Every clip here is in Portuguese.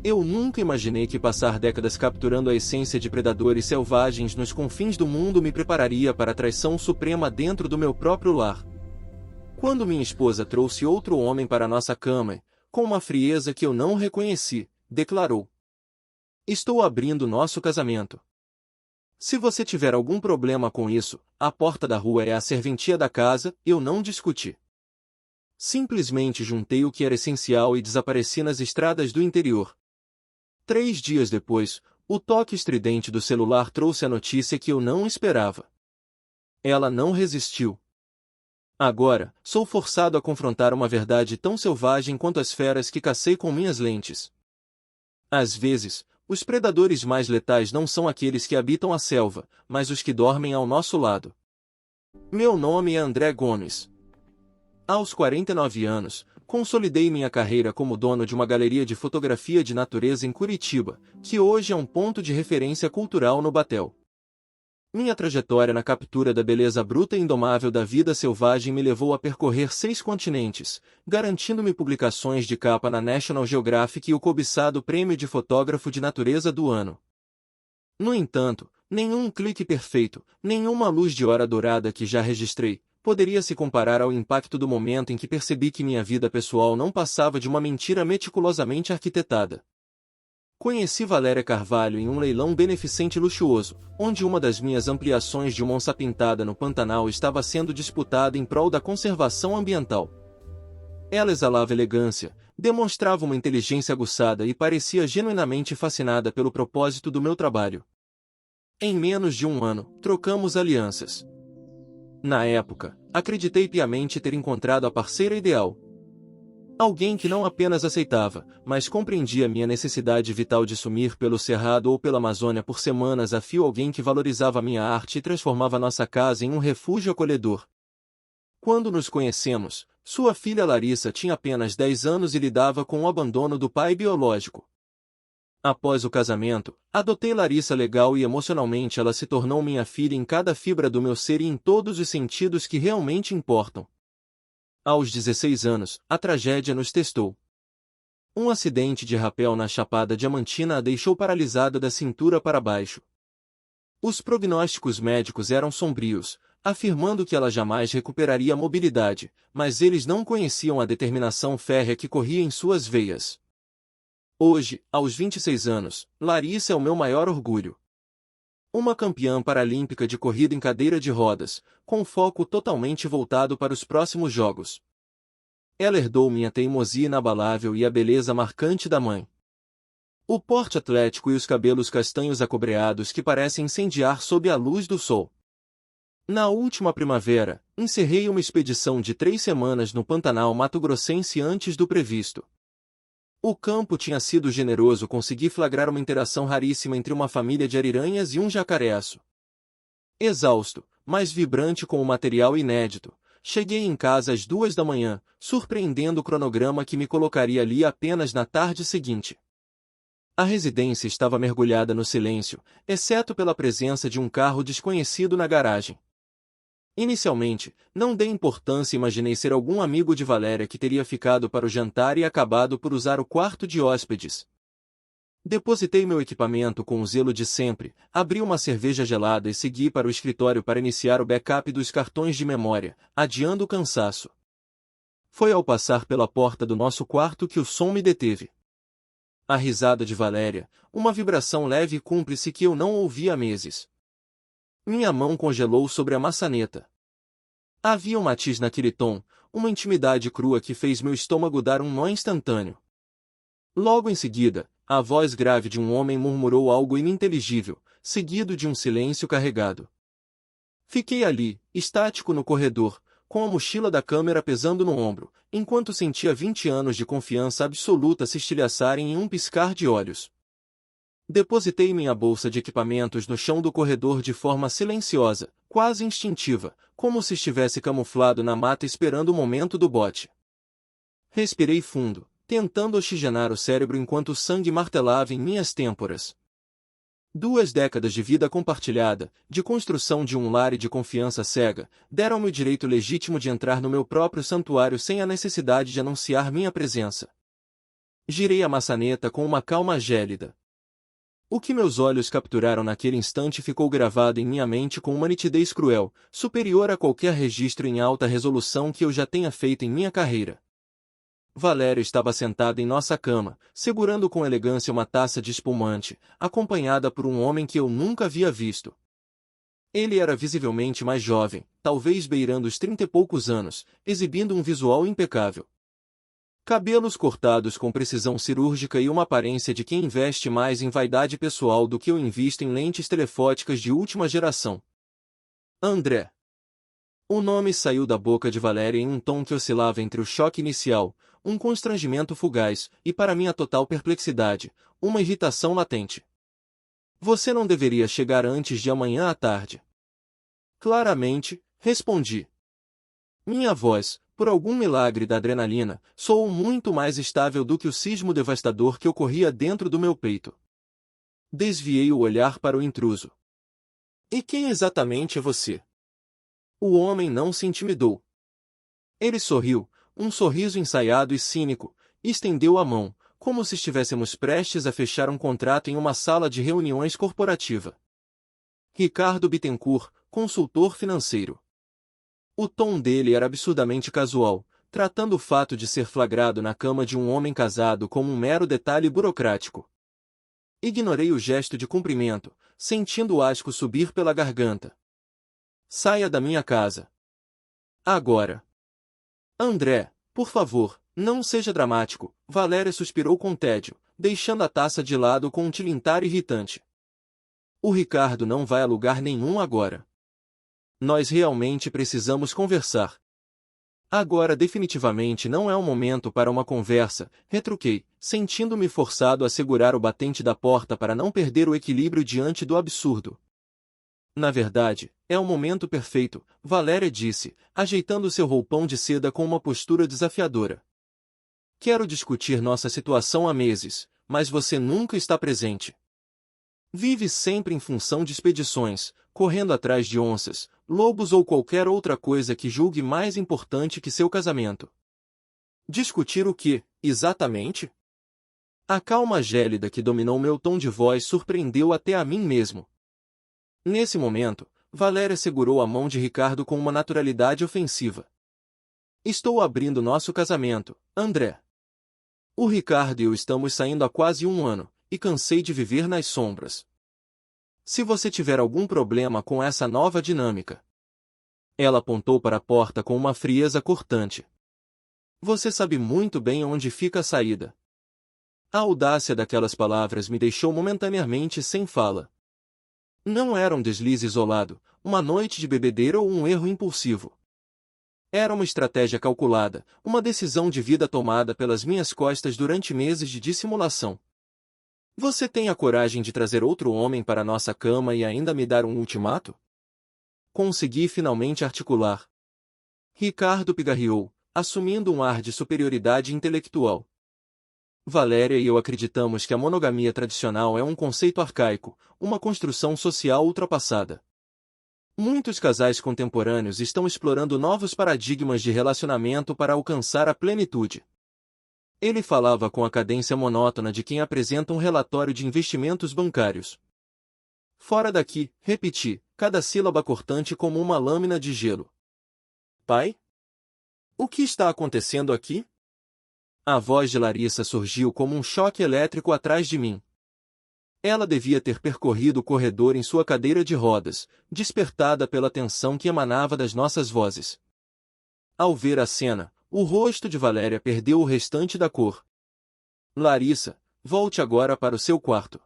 Eu nunca imaginei que passar décadas capturando a essência de predadores selvagens nos confins do mundo me prepararia para a traição suprema dentro do meu próprio lar. Quando minha esposa trouxe outro homem para nossa cama, com uma frieza que eu não reconheci, declarou: "Estou abrindo nosso casamento. Se você tiver algum problema com isso, a porta da rua é a serventia da casa." Eu não discuti. Simplesmente juntei o que era essencial e desapareci nas estradas do interior. 3 dias depois, o toque estridente do celular trouxe a notícia que eu não esperava. Ela não resistiu. Agora, sou forçado a confrontar uma verdade tão selvagem quanto as feras que cacei com minhas lentes. Às vezes, os predadores mais letais não são aqueles que habitam a selva, mas os que dormem ao nosso lado. Meu nome é André Gomes. Aos 49 anos, consolidei minha carreira como dono de uma galeria de fotografia de natureza em Curitiba, que hoje é um ponto de referência cultural no Batel. Minha trajetória na captura da beleza bruta e indomável da vida selvagem me levou a percorrer 6 continentes, garantindo-me publicações de capa na National Geographic e o cobiçado Prêmio de Fotógrafo de Natureza do Ano. No entanto, nenhum clique perfeito, nenhuma luz de hora dourada que já registrei, poderia se comparar ao impacto do momento em que percebi que minha vida pessoal não passava de uma mentira meticulosamente arquitetada. Conheci Valéria Carvalho em um leilão beneficente luxuoso, onde uma das minhas ampliações de uma onça pintada no Pantanal estava sendo disputada em prol da conservação ambiental. Ela exalava elegância, demonstrava uma inteligência aguçada e parecia genuinamente fascinada pelo propósito do meu trabalho. Em menos de um ano, trocamos alianças. Na época, acreditei piamente ter encontrado a parceira ideal. Alguém que não apenas aceitava, mas compreendia minha necessidade vital de sumir pelo Cerrado ou pela Amazônia por semanas a fio, alguém que valorizava minha arte e transformava nossa casa em um refúgio acolhedor. Quando nos conhecemos, sua filha Larissa tinha apenas 10 anos e lidava com o abandono do pai biológico. Após o casamento, adotei Larissa legal e emocionalmente ela se tornou minha filha em cada fibra do meu ser e em todos os sentidos que realmente importam. Aos 16 anos, a tragédia nos testou. Um acidente de rapel na Chapada Diamantina a deixou paralisada da cintura para baixo. Os prognósticos médicos eram sombrios, afirmando que ela jamais recuperaria a mobilidade, mas eles não conheciam a determinação férrea que corria em suas veias. Hoje, aos 26 anos, Larissa é o meu maior orgulho. Uma campeã paralímpica de corrida em cadeira de rodas, com foco totalmente voltado para os próximos jogos. Ela herdou minha teimosia inabalável e a beleza marcante da mãe. O porte atlético e os cabelos castanhos acobreados que parecem incendiar sob a luz do sol. Na última primavera, encerrei uma expedição de 3 semanas no Pantanal mato-grossense antes do previsto. O campo tinha sido generoso, consegui flagrar uma interação raríssima entre uma família de ariranhas e um jacareaço. Exausto, mas vibrante com o material inédito, cheguei em casa às 2 da manhã, surpreendendo o cronograma que me colocaria ali apenas na tarde seguinte. A residência estava mergulhada no silêncio, exceto pela presença de um carro desconhecido na garagem. Inicialmente, não dei importância e imaginei ser algum amigo de Valéria que teria ficado para o jantar e acabado por usar o quarto de hóspedes. Depositei meu equipamento com o zelo de sempre, abri uma cerveja gelada e segui para o escritório para iniciar o backup dos cartões de memória, adiando o cansaço. Foi ao passar pela porta do nosso quarto que o som me deteve. A risada de Valéria, uma vibração leve e cúmplice que eu não ouvia há meses. Minha mão congelou sobre a maçaneta. Havia um matiz naquele tom, uma intimidade crua que fez meu estômago dar um nó instantâneo. Logo em seguida, a voz grave de um homem murmurou algo ininteligível, seguido de um silêncio carregado. Fiquei ali, estático no corredor, com a mochila da câmera pesando no ombro, enquanto sentia 20 anos de confiança absoluta se estilhaçarem em um piscar de olhos. Depositei minha bolsa de equipamentos no chão do corredor de forma silenciosa, quase instintiva, como se estivesse camuflado na mata esperando o momento do bote. Respirei fundo, tentando oxigenar o cérebro enquanto o sangue martelava em minhas têmporas. 2 décadas de vida compartilhada, de construção de um lar e de confiança cega, deram-me o direito legítimo de entrar no meu próprio santuário sem a necessidade de anunciar minha presença. Girei a maçaneta com uma calma gélida. O que meus olhos capturaram naquele instante ficou gravado em minha mente com uma nitidez cruel, superior a qualquer registro em alta resolução que eu já tenha feito em minha carreira. Valéria estava sentada em nossa cama, segurando com elegância uma taça de espumante, acompanhada por um homem que eu nunca havia visto. Ele era visivelmente mais jovem, talvez beirando os 30 e poucos anos, exibindo um visual impecável. Cabelos cortados com precisão cirúrgica e uma aparência de quem investe mais em vaidade pessoal do que eu invisto em lentes telefóticas de última geração. André. O nome saiu da boca de Valéria em um tom que oscilava entre o choque inicial, um constrangimento fugaz, e para minha total perplexidade, uma irritação latente. Você não deveria chegar antes de amanhã à tarde. Claramente, respondi. Minha voz, por algum milagre da adrenalina, soou muito mais estável do que o sismo devastador que ocorria dentro do meu peito. Desviei o olhar para o intruso. E quem exatamente é você? O homem não se intimidou. Ele sorriu, um sorriso ensaiado e cínico, e estendeu a mão, como se estivéssemos prestes a fechar um contrato em uma sala de reuniões corporativa. Ricardo Bittencourt, consultor financeiro. O tom dele era absurdamente casual, tratando o fato de ser flagrado na cama de um homem casado como um mero detalhe burocrático. Ignorei o gesto de cumprimento, sentindo o asco subir pela garganta. Saia da minha casa. Agora. André, por favor, não seja dramático, Valéria suspirou com tédio, deixando a taça de lado com um tilintar irritante. O Ricardo não vai a lugar nenhum agora. Nós realmente precisamos conversar. Agora definitivamente não é o momento para uma conversa, retruquei, sentindo-me forçado a segurar o batente da porta para não perder o equilíbrio diante do absurdo. Na verdade, é o momento perfeito, Valéria disse, ajeitando seu roupão de seda com uma postura desafiadora. Quero discutir nossa situação há meses, mas você nunca está presente. Vive sempre em função de expedições, correndo atrás de onças, lobos ou qualquer outra coisa que julgue mais importante que seu casamento. Discutir o que, exatamente? A calma gélida que dominou meu tom de voz surpreendeu até a mim mesmo. Nesse momento, Valéria segurou a mão de Ricardo com uma naturalidade ofensiva. Estou abrindo nosso casamento, André. O Ricardo e eu estamos saindo há quase um ano, e cansei de viver nas sombras. Se você tiver algum problema com essa nova dinâmica. Ela apontou para a porta com uma frieza cortante. Você sabe muito bem onde fica a saída. A audácia daquelas palavras me deixou momentaneamente sem fala. Não era um deslize isolado, uma noite de bebedeira ou um erro impulsivo. Era uma estratégia calculada, uma decisão de vida tomada pelas minhas costas durante meses de dissimulação. Você tem a coragem de trazer outro homem para nossa cama e ainda me dar um ultimato? Consegui finalmente articular. Ricardo pigarreou, assumindo um ar de superioridade intelectual. Valéria e eu acreditamos que a monogamia tradicional é um conceito arcaico, uma construção social ultrapassada. Muitos casais contemporâneos estão explorando novos paradigmas de relacionamento para alcançar a plenitude. Ele falava com a cadência monótona de quem apresenta um relatório de investimentos bancários. Fora daqui, repeti, cada sílaba cortante como uma lâmina de gelo. Pai? O que está acontecendo aqui? A voz de Larissa surgiu como um choque elétrico atrás de mim. Ela devia ter percorrido o corredor em sua cadeira de rodas, despertada pela tensão que emanava das nossas vozes. Ao ver a cena, o rosto de Valéria perdeu o restante da cor. Larissa, volte agora para o seu quarto.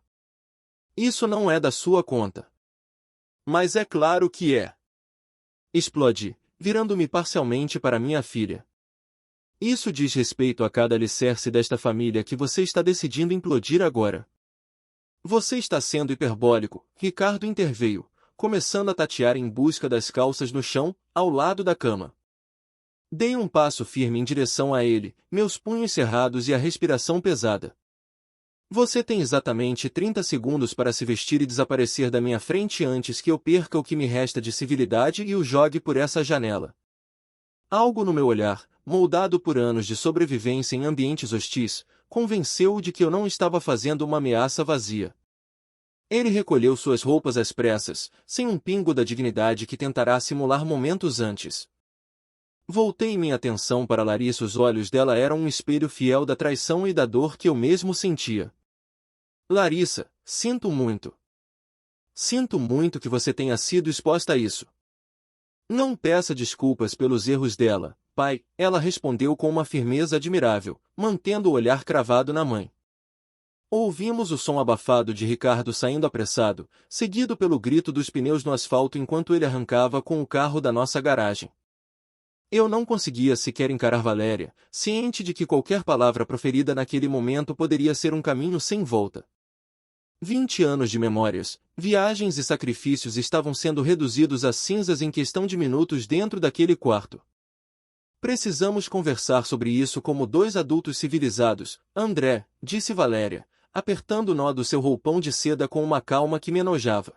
Isso não é da sua conta. Mas é claro que é. Explodi, virando-me parcialmente para minha filha. Isso diz respeito a cada alicerce desta família que você está decidindo implodir agora. Você está sendo hiperbólico, Ricardo interveio, começando a tatear em busca das calças no chão, ao lado da cama. Dei um passo firme em direção a ele, meus punhos cerrados e a respiração pesada. Você tem exatamente 30 segundos para se vestir e desaparecer da minha frente antes que eu perca o que me resta de civilidade e o jogue por essa janela. Algo no meu olhar, moldado por anos de sobrevivência em ambientes hostis, convenceu-o de que eu não estava fazendo uma ameaça vazia. Ele recolheu suas roupas às pressas, sem um pingo da dignidade que tentará simular momentos antes. Voltei minha atenção para Larissa. Os olhos dela eram um espelho fiel da traição e da dor que eu mesmo sentia. Larissa, sinto muito. Sinto muito que você tenha sido exposta a isso. Não peça desculpas pelos erros dela, pai, ela respondeu com uma firmeza admirável, mantendo o olhar cravado na mãe. Ouvimos o som abafado de Ricardo saindo apressado, seguido pelo grito dos pneus no asfalto enquanto ele arrancava com o carro da nossa garagem. Eu não conseguia sequer encarar Valéria, ciente de que qualquer palavra proferida naquele momento poderia ser um caminho sem volta. 20 anos de memórias, viagens e sacrifícios estavam sendo reduzidos a cinzas em questão de minutos dentro daquele quarto. Precisamos conversar sobre isso como dois adultos civilizados, André, disse Valéria, apertando o nó do seu roupão de seda com uma calma que me enojava.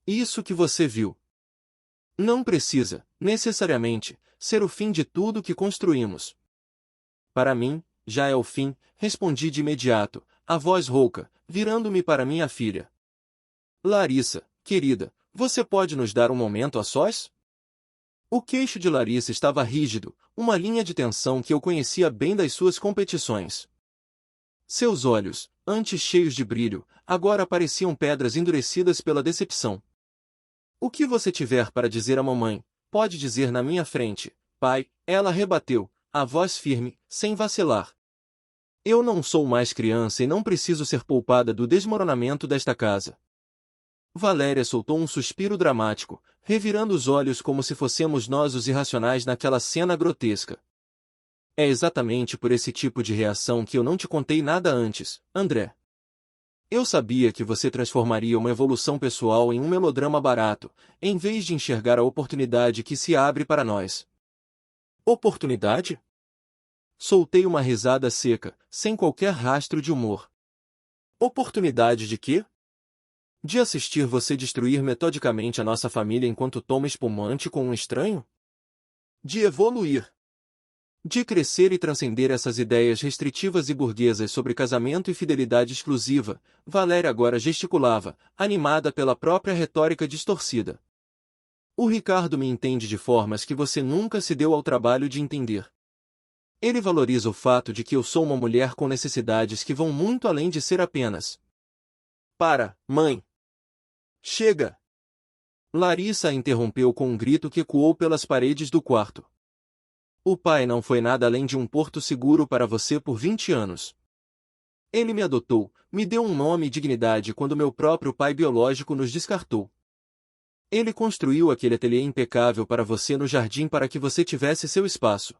Isso que você viu. Não precisa, necessariamente, ser o fim de tudo que construímos. Para mim, já é o fim, respondi de imediato, a voz rouca, virando-me para minha filha. Larissa, querida, você pode nos dar um momento a sós? O queixo de Larissa estava rígido, uma linha de tensão que eu conhecia bem das suas competições. Seus olhos, antes cheios de brilho, agora pareciam pedras endurecidas pela decepção. O que você tiver para dizer à mamãe, pode dizer na minha frente, pai, ela rebateu, a voz firme, sem vacilar. Eu não sou mais criança e não preciso ser poupada do desmoronamento desta casa. Valéria soltou um suspiro dramático, revirando os olhos como se fossemos nós os irracionais naquela cena grotesca. É exatamente por esse tipo de reação que eu não te contei nada antes, André. Eu sabia que você transformaria uma evolução pessoal em um melodrama barato, em vez de enxergar a oportunidade que se abre para nós. Oportunidade? Soltei uma risada seca, sem qualquer rastro de humor. Oportunidade de quê? De assistir você destruir metodicamente a nossa família enquanto toma espumante com um estranho? De evoluir. De crescer e transcender essas ideias restritivas e burguesas sobre casamento e fidelidade exclusiva, Valéria agora gesticulava, animada pela própria retórica distorcida. O Ricardo me entende de formas que você nunca se deu ao trabalho de entender. Ele valoriza o fato de que eu sou uma mulher com necessidades que vão muito além de ser apenas. Para, mãe! Chega! Larissa a interrompeu com um grito que ecoou pelas paredes do quarto. O pai não foi nada além de um porto seguro para você por 20 anos. Ele me adotou, me deu um nome e dignidade quando meu próprio pai biológico nos descartou. Ele construiu aquele ateliê impecável para você no jardim para que você tivesse seu espaço.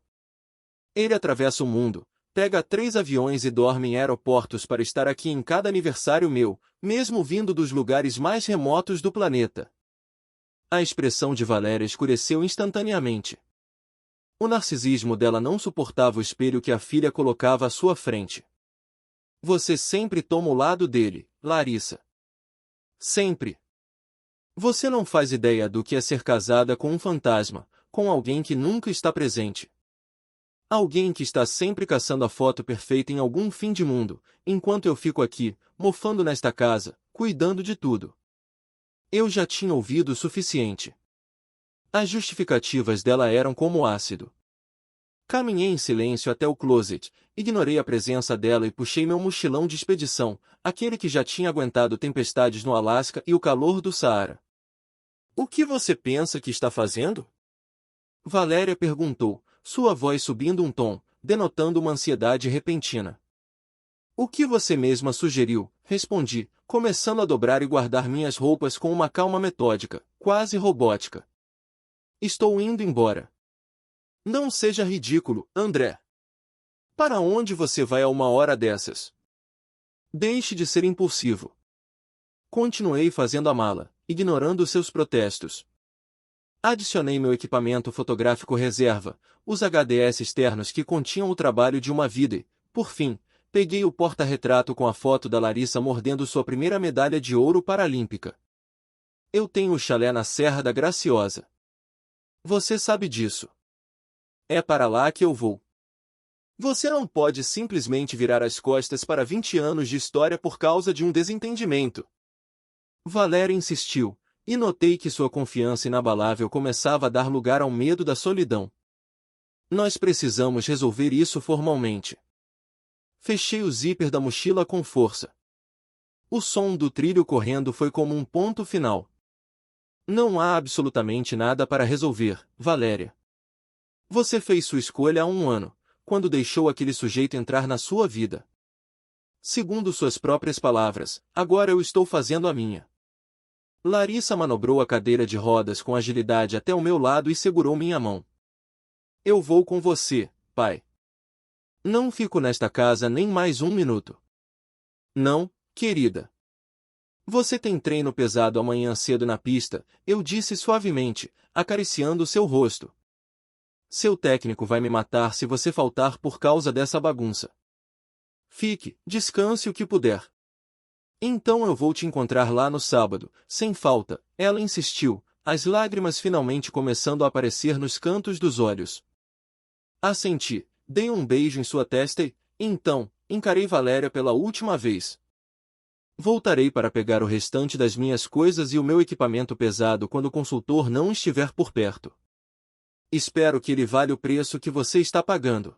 Ele atravessa o mundo, pega 3 aviões e dorme em aeroportos para estar aqui em cada aniversário meu, mesmo vindo dos lugares mais remotos do planeta. A expressão de Valéria escureceu instantaneamente. O narcisismo dela não suportava o espelho que a filha colocava à sua frente. Você sempre toma o lado dele, Larissa. Sempre. Você não faz ideia do que é ser casada com um fantasma, com alguém que nunca está presente. Alguém que está sempre caçando a foto perfeita em algum fim de mundo, enquanto eu fico aqui, mofando nesta casa, cuidando de tudo. Eu já tinha ouvido o suficiente. As justificativas dela eram como ácido. Caminhei em silêncio até o closet, ignorei a presença dela e puxei meu mochilão de expedição, aquele que já tinha aguentado tempestades no Alasca e o calor do Saara. O que você pensa que está fazendo? Valéria perguntou, sua voz subindo um tom, denotando uma ansiedade repentina. O que você mesma sugeriu, respondi, começando a dobrar e guardar minhas roupas com uma calma metódica, quase robótica. Estou indo embora. Não seja ridículo, André. Para onde você vai a uma hora dessas? Deixe de ser impulsivo. Continuei fazendo a mala, ignorando seus protestos. Adicionei meu equipamento fotográfico reserva, os HDS externos que continham o trabalho de uma vida e, por fim, peguei o porta-retrato com a foto da Larissa mordendo sua primeira medalha de ouro paralímpica. Eu tenho o chalé na Serra da Graciosa. Você sabe disso. É para lá que eu vou. Você não pode simplesmente virar as costas para 20 anos de história por causa de um desentendimento. Valéria insistiu, e notei que sua confiança inabalável começava a dar lugar ao medo da solidão. Nós precisamos resolver isso formalmente. Fechei o zíper da mochila com força. O som do trilho correndo foi como um ponto final. Não há absolutamente nada para resolver, Valéria. Você fez sua escolha há um ano, quando deixou aquele sujeito entrar na sua vida. Segundo suas próprias palavras, agora eu estou fazendo a minha. Larissa manobrou a cadeira de rodas com agilidade até o meu lado e segurou minha mão. Eu vou com você, pai. Não fico nesta casa nem mais um minuto. Não, querida. Você tem treino pesado amanhã cedo na pista, eu disse suavemente, acariciando seu rosto. Seu técnico vai me matar se você faltar por causa dessa bagunça. Fique, descanse o que puder. Então eu vou te encontrar lá no sábado, sem falta, ela insistiu, as lágrimas finalmente começando a aparecer nos cantos dos olhos. Assenti, dei um beijo em sua testa e, então, encarei Valéria pela última vez. Voltarei para pegar o restante das minhas coisas e o meu equipamento pesado quando o consultor não estiver por perto. Espero que ele valha o preço que você está pagando.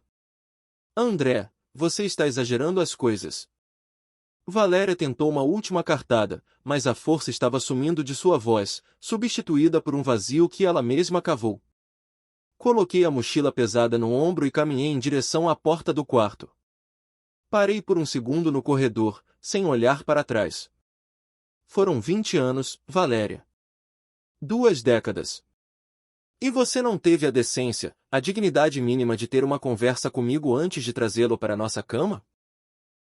André, você está exagerando as coisas. Valéria tentou uma última cartada, mas a força estava sumindo de sua voz, substituída por um vazio que ela mesma cavou. Coloquei a mochila pesada no ombro e caminhei em direção à porta do quarto. Parei por um segundo no corredor, sem olhar para trás. Foram 20 anos, Valéria. 2 décadas. E você não teve a decência, a dignidade mínima de ter uma conversa comigo antes de trazê-lo para nossa cama?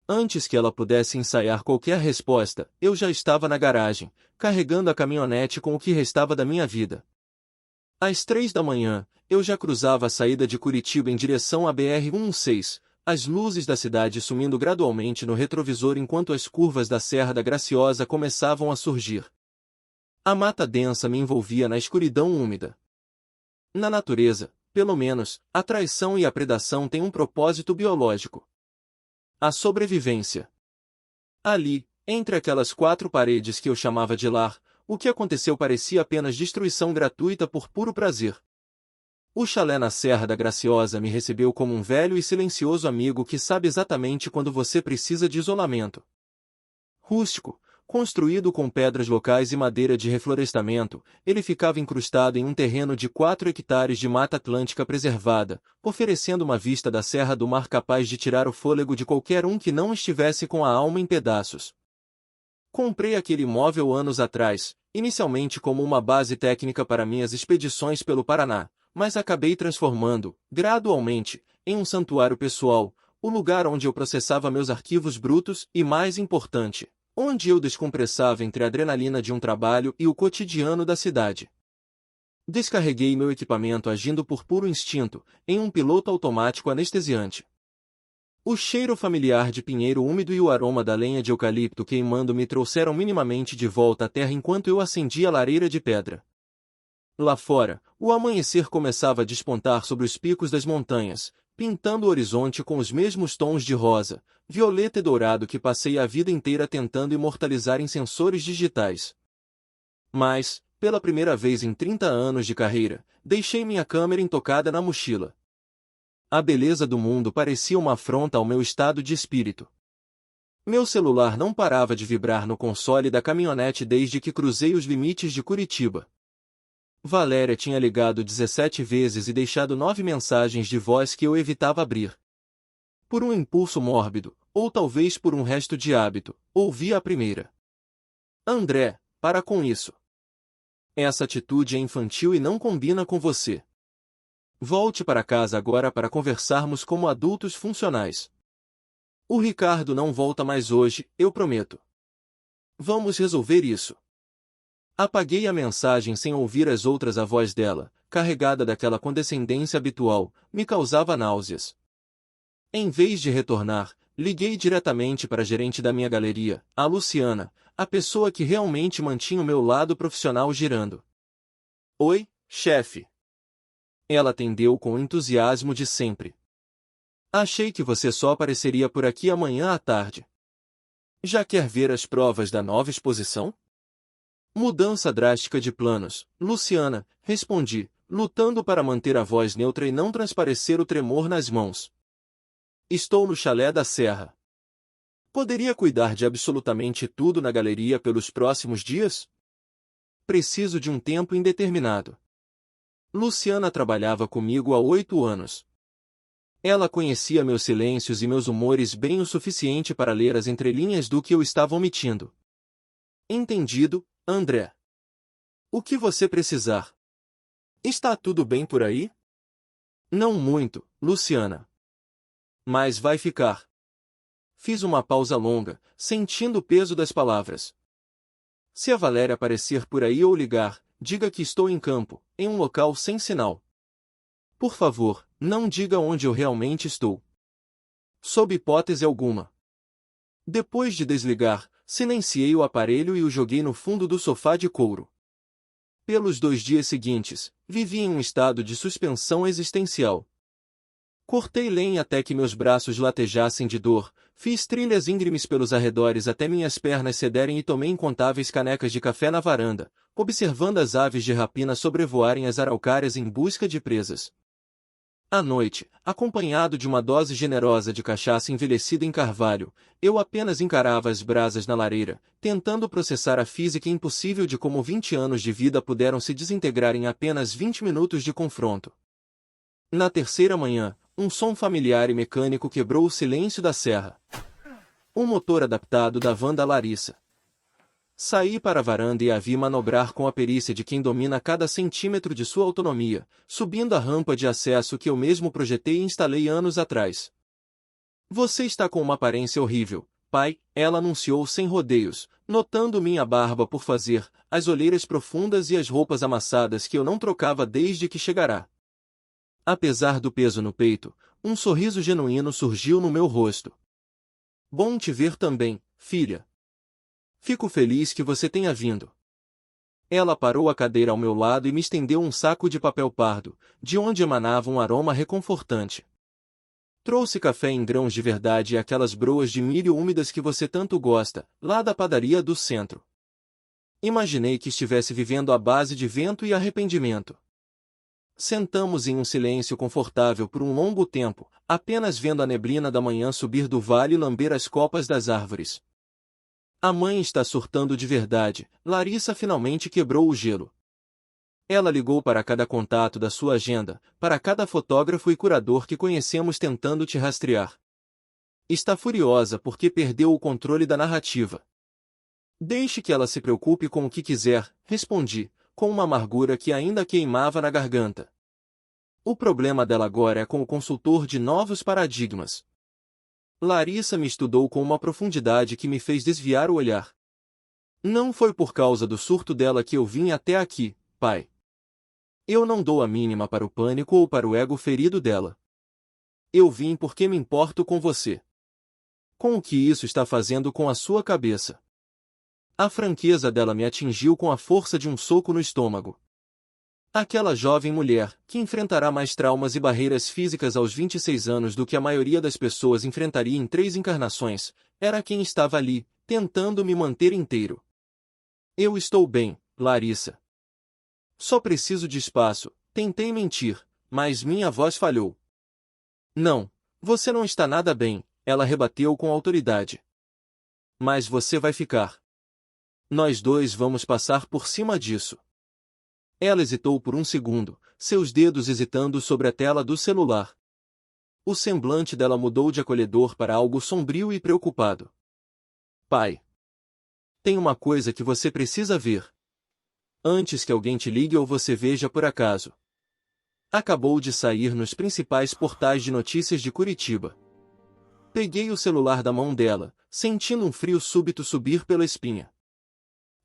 Antes que ela pudesse ensaiar qualquer resposta, eu já estava na garagem, carregando a caminhonete com o que restava da minha vida. Às 3 da manhã, eu já cruzava a saída de Curitiba em direção à BR-116, as luzes da cidade sumindo gradualmente no retrovisor enquanto as curvas da Serra da Graciosa começavam a surgir. A mata densa me envolvia na escuridão úmida. Na natureza, pelo menos, a traição e a predação têm um propósito biológico. A sobrevivência. Ali, entre aquelas 4 paredes que eu chamava de lar, o que aconteceu parecia apenas destruição gratuita por puro prazer. O chalé na Serra da Graciosa me recebeu como um velho e silencioso amigo que sabe exatamente quando você precisa de isolamento. Rústico, construído com pedras locais e madeira de reflorestamento, ele ficava incrustado em um terreno de 4 hectares de mata atlântica preservada, oferecendo uma vista da Serra do Mar capaz de tirar o fôlego de qualquer um que não estivesse com a alma em pedaços. Comprei aquele imóvel anos atrás, inicialmente como uma base técnica para minhas expedições pelo Paraná, mas acabei transformando, gradualmente, em um santuário pessoal, o lugar onde eu processava meus arquivos brutos e, mais importante, onde eu descompressava entre a adrenalina de um trabalho e o cotidiano da cidade. Descarreguei meu equipamento agindo por puro instinto, em um piloto automático anestesiante. O cheiro familiar de pinheiro úmido e o aroma da lenha de eucalipto queimando me trouxeram minimamente de volta à terra enquanto eu acendia a lareira de pedra. Lá fora, o amanhecer começava a despontar sobre os picos das montanhas, pintando o horizonte com os mesmos tons de rosa, violeta e dourado que passei a vida inteira tentando imortalizar em sensores digitais. Mas, pela primeira vez em 30 anos de carreira, deixei minha câmera intocada na mochila. A beleza do mundo parecia uma afronta ao meu estado de espírito. Meu celular não parava de vibrar no console da caminhonete desde que cruzei os limites de Curitiba. Valéria tinha ligado 17 vezes e deixado 9 mensagens de voz que eu evitava abrir. Por um impulso mórbido, ou talvez por um resto de hábito, ouvi a primeira. André, para com isso. Essa atitude é infantil e não combina com você. Volte para casa agora para conversarmos como adultos funcionais. O Ricardo não volta mais hoje, eu prometo. Vamos resolver isso. Apaguei a mensagem sem ouvir as outras. A voz dela, carregada daquela condescendência habitual, me causava náuseas. Em vez de retornar, liguei diretamente para a gerente da minha galeria, a Luciana, a pessoa que realmente mantinha o meu lado profissional girando. Oi, chefe. Ela atendeu com o entusiasmo de sempre. Achei que você só apareceria por aqui amanhã à tarde. Já quer ver as provas da nova exposição? Mudança drástica de planos, Luciana, respondi, lutando para manter a voz neutra e não transparecer o tremor nas mãos. Estou no chalé da Serra. Poderia cuidar de absolutamente tudo na galeria pelos próximos dias? Preciso de um tempo indeterminado. Luciana trabalhava comigo há 8 anos. Ela conhecia meus silêncios e meus humores bem o suficiente para ler as entrelinhas do que eu estava omitindo. Entendido, André. O que você precisar? Está tudo bem por aí? Não muito, Luciana. Mas vai ficar. Fiz uma pausa longa, sentindo o peso das palavras. Se a Valéria aparecer por aí ou ligar, diga que estou em campo, em um local sem sinal. Por favor, não diga onde eu realmente estou. Sob hipótese alguma. Depois de desligar, silenciei o aparelho e o joguei no fundo do sofá de couro. Pelos 2 dias seguintes, vivi em um estado de suspensão existencial. Cortei lenha até que meus braços latejassem de dor, fiz trilhas íngremes pelos arredores até minhas pernas cederem e tomei incontáveis canecas de café na varanda, observando as aves de rapina sobrevoarem as araucárias em busca de presas. À noite, acompanhado de uma dose generosa de cachaça envelhecida em carvalho, eu apenas encarava as brasas na lareira, tentando processar a física impossível de como 20 anos de vida puderam se desintegrar em apenas 20 minutos de confronto. Na terceira manhã, um som familiar e mecânico quebrou o silêncio da serra. Um motor adaptado da van da Larissa. Saí para a varanda e a vi manobrar com a perícia de quem domina cada centímetro de sua autonomia, subindo a rampa de acesso que eu mesmo projetei e instalei anos atrás. Você está com uma aparência horrível, pai, ela anunciou sem rodeios, notando minha barba por fazer, as olheiras profundas e as roupas amassadas que eu não trocava desde que chegará. Apesar do peso no peito, um sorriso genuíno surgiu no meu rosto. Bom te ver também, filha. Fico feliz que você tenha vindo. Ela parou a cadeira ao meu lado e me estendeu um saco de papel pardo, de onde emanava um aroma reconfortante. Trouxe café em grãos de verdade e aquelas broas de milho úmidas que você tanto gosta, lá da padaria do centro. Imaginei que estivesse vivendo à base de vento e arrependimento. Sentamos em um silêncio confortável por um longo tempo, apenas vendo a neblina da manhã subir do vale e lamber as copas das árvores. A mãe está surtando de verdade, Larissa finalmente quebrou o gelo. Ela ligou para cada contato da sua agenda, para cada fotógrafo e curador que conhecemos tentando te rastrear. Está furiosa porque perdeu o controle da narrativa. Deixe que ela se preocupe com o que quiser, respondi, com uma amargura que ainda queimava na garganta. O problema dela agora é com o consultor de novos paradigmas. Larissa me estudou com uma profundidade que me fez desviar o olhar. Não foi por causa do surto dela que eu vim até aqui, pai. Eu não dou a mínima para o pânico ou para o ego ferido dela. Eu vim porque me importo com você. Com o que isso está fazendo com a sua cabeça? A franqueza dela me atingiu com a força de um soco no estômago. Aquela jovem mulher, que enfrentará mais traumas e barreiras físicas aos 26 anos do que a maioria das pessoas enfrentaria em 3 encarnações, era quem estava ali, tentando me manter inteiro. Eu estou bem, Larissa. Só preciso de espaço, tentei mentir, mas minha voz falhou. Não, você não está nada bem, ela rebateu com autoridade. Mas você vai ficar. Nós dois vamos passar por cima disso. Ela hesitou por um segundo, seus dedos hesitando sobre a tela do celular. O semblante dela mudou de acolhedor para algo sombrio e preocupado. Pai. Tem uma coisa que você precisa ver. Antes que alguém te ligue ou você veja por acaso. Acabou de sair nos principais portais de notícias de Curitiba. Peguei o celular da mão dela, sentindo um frio súbito subir pela espinha.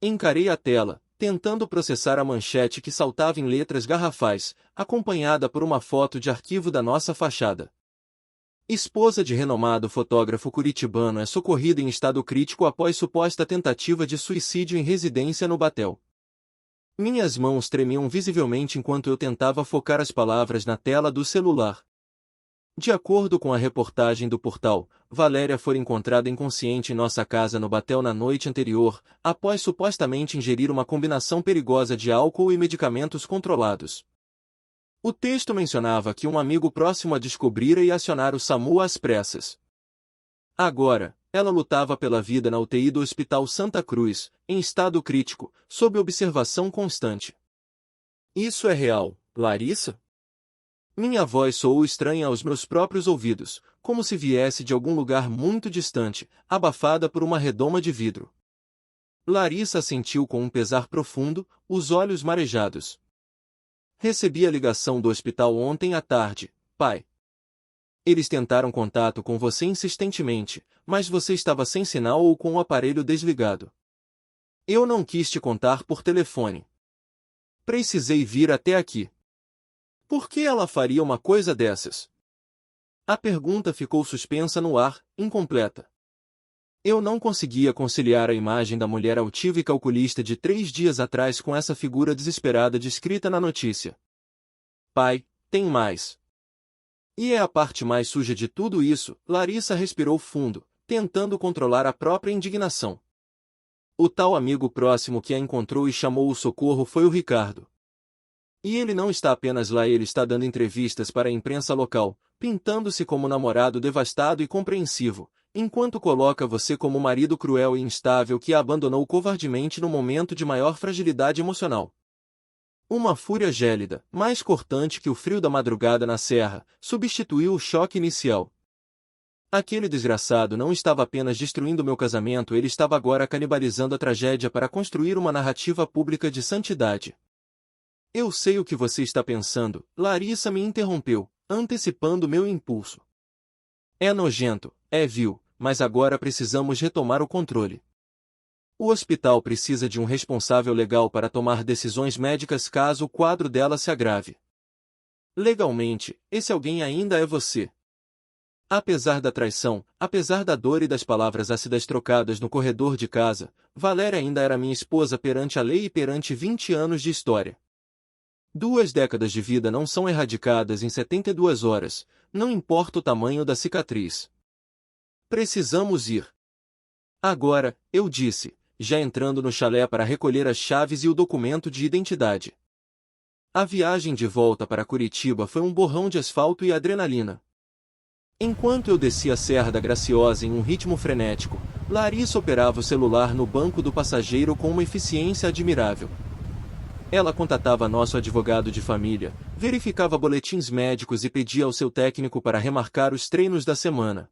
Encarei a tela, tentando processar a manchete que saltava em letras garrafais, acompanhada por uma foto de arquivo da nossa fachada. Esposa de renomado fotógrafo curitibano é socorrida em estado crítico após suposta tentativa de suicídio em residência no Batel. Minhas mãos tremiam visivelmente enquanto eu tentava focar as palavras na tela do celular. De acordo com a reportagem do portal, Valéria foi encontrada inconsciente em nossa casa no Batel na noite anterior, após supostamente ingerir uma combinação perigosa de álcool e medicamentos controlados. O texto mencionava que um amigo próximo a descobrira e acionara o SAMU às pressas. Agora, ela lutava pela vida na UTI do Hospital Santa Cruz, em estado crítico, sob observação constante. Isso é real, Larissa? Minha voz soou estranha aos meus próprios ouvidos, como se viesse de algum lugar muito distante, abafada por uma redoma de vidro. Larissa assentiu com um pesar profundo, os olhos marejados. Recebi a ligação do hospital ontem à tarde, pai. Eles tentaram contato com você insistentemente, mas você estava sem sinal ou com o aparelho desligado. Eu não quis te contar por telefone. Precisei vir até aqui. Por que ela faria uma coisa dessas? A pergunta ficou suspensa no ar, incompleta. Eu não conseguia conciliar a imagem da mulher altiva e calculista de 3 dias atrás com essa figura desesperada descrita na notícia. Pai, tem mais. E é a parte mais suja de tudo isso, Larissa respirou fundo, tentando controlar a própria indignação. O tal amigo próximo que a encontrou e chamou o socorro foi o Ricardo. E ele não está apenas lá, ele está dando entrevistas para a imprensa local, pintando-se como namorado devastado e compreensivo, enquanto coloca você como marido cruel e instável que a abandonou covardemente no momento de maior fragilidade emocional. Uma fúria gélida, mais cortante que o frio da madrugada na serra, substituiu o choque inicial. Aquele desgraçado não estava apenas destruindo meu casamento, ele estava agora canibalizando a tragédia para construir uma narrativa pública de santidade. Eu sei o que você está pensando, Larissa me interrompeu, antecipando meu impulso. É nojento, é vil, mas agora precisamos retomar o controle. O hospital precisa de um responsável legal para tomar decisões médicas caso o quadro dela se agrave. Legalmente, esse alguém ainda é você. Apesar da traição, apesar da dor e das palavras ácidas trocadas no corredor de casa, Valéria ainda era minha esposa perante a lei e perante 20 anos de história. 2 décadas de vida não são erradicadas em 72 horas, não importa o tamanho da cicatriz. Precisamos ir. Agora, eu disse, já entrando no chalé para recolher as chaves e o documento de identidade. A viagem de volta para Curitiba foi um borrão de asfalto e adrenalina. Enquanto eu descia a Serra da Graciosa em um ritmo frenético, Larissa operava o celular no banco do passageiro com uma eficiência admirável. Ela contatava nosso advogado de família, verificava boletins médicos e pedia ao seu técnico para remarcar os treinos da semana.